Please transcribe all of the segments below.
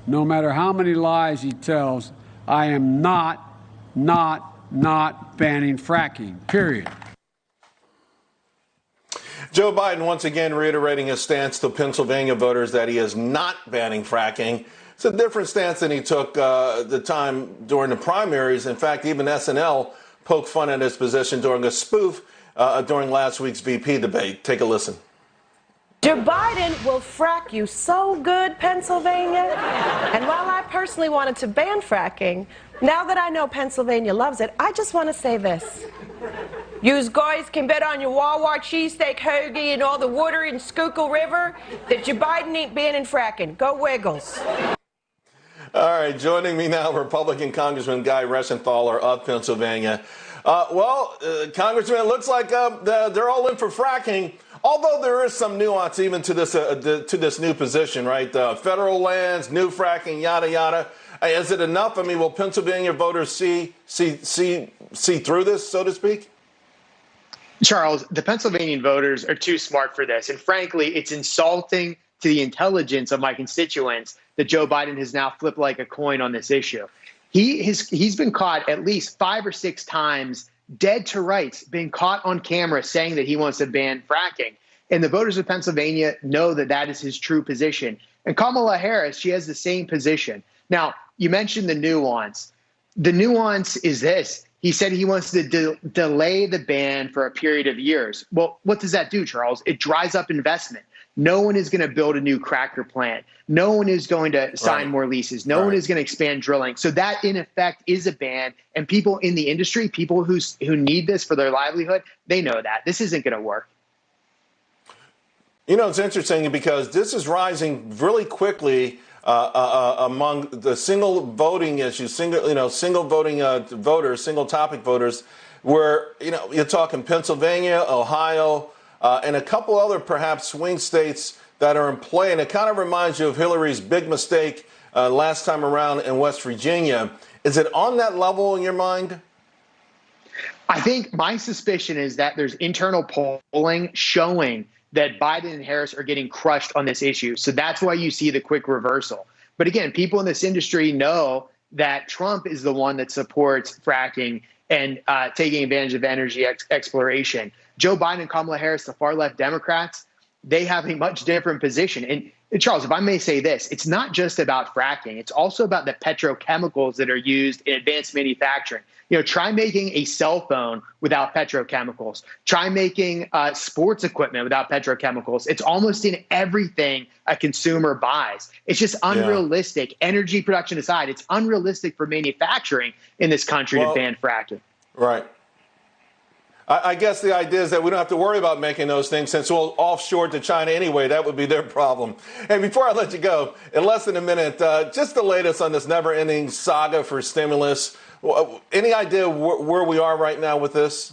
no matter how many lies he tells, I am not banning fracking, period. Joe Biden once again reiterating his stance to Pennsylvania voters that he is not banning fracking. It's a different stance than he took the time during the primaries. In fact, even SNL poked fun at his position during a spoof during last week's VP debate. Take a listen. Joe Biden will frack you so good, Pennsylvania. And while I personally wanted to ban fracking, now that I know Pennsylvania loves it, I just want to say this. Yous guys can bet on your Wawa cheesesteak hoagie and all the water in Schuylkill River that Joe Biden ain't banning fracking. Go Wiggles. All right, joining me now, Republican Congressman Guy Reschenthaler of Pennsylvania. Congressman, it looks like they're all in for fracking. Although there is some nuance even to this new position, right? Federal lands, new fracking, yada yada. Is it enough? I mean, will Pennsylvania voters see through this, so to speak? Charles, the Pennsylvania voters are too smart for this, and frankly, it's insulting to the intelligence of my constituents that Joe Biden has now flipped like a coin on this issue. He's been caught at least 5 or 6 times, dead to rights, been caught on camera saying that he wants to ban fracking. And the voters of Pennsylvania know that that is his true position. And Kamala Harris, she has the same position. Now, you mentioned the nuance. The nuance is this. He said he wants to delay the ban for a period of years. Well, what does that do, Charles? It dries up investment. No one is going to build a new cracker plant. No one is going to sign more leases. No one is going to expand drilling. So that, in effect, is a ban. And people in the industry, people who need this for their livelihood, they know that. This isn't going to work. You know, it's interesting because this is rising really quickly among the single voting issues, single voting voters, single topic voters, where, you're talking Pennsylvania, Ohio, and a couple other perhaps swing states that are in play. And it kind of reminds you of Hillary's big mistake last time around in West Virginia. Is it on that level in your mind? I think my suspicion is that there's internal polling showing that Biden and Harris are getting crushed on this issue. So that's why you see the quick reversal. But again, people in this industry know that Trump is the one that supports fracking and taking advantage of energy exploration. Joe Biden and Kamala Harris, the far left Democrats, they have a much different position. And Charles, if I may say this, it's not just about fracking. It's also about the petrochemicals that are used in advanced manufacturing. Try making a cell phone without petrochemicals. Try making sports equipment without petrochemicals. It's almost in everything a consumer buys. It's just unrealistic. Yeah. Energy production aside, it's unrealistic for manufacturing in this country to ban fracking. Right. I guess the idea is that we don't have to worry about making those things since we'll offshore to China anyway. That would be their problem. And before I let you go, in less than a minute, just the latest on this never-ending saga for stimulus. Any idea where we are right now with this?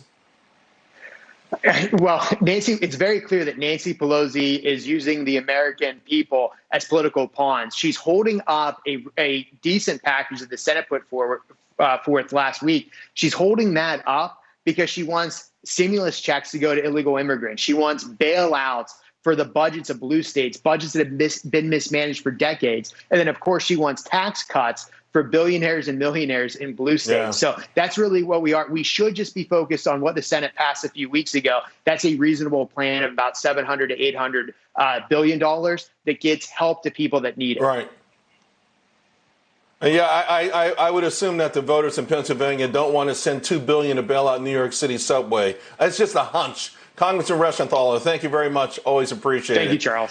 Well, Nancy, it's very clear that Nancy Pelosi is using the American people as political pawns. She's holding up a decent package that the Senate put forth last week. She's holding that up because she wants stimulus checks to go to illegal immigrants. She wants bailouts for the budgets of blue states, budgets that have been mismanaged for decades. And then, of course, she wants tax cuts for billionaires and millionaires in blue states. Yeah. So that's really what we are. We should just be focused on what the Senate passed a few weeks ago. That's a reasonable plan of about $700 to $800 billion that gets help to people that need it. Right. Yeah, I would assume that the voters in Pennsylvania don't want to send $2 billion to bail out New York City subway. It's just a hunch. Congressman Reschenthaler, thank you very much. Always appreciate it. Thank you, Charles.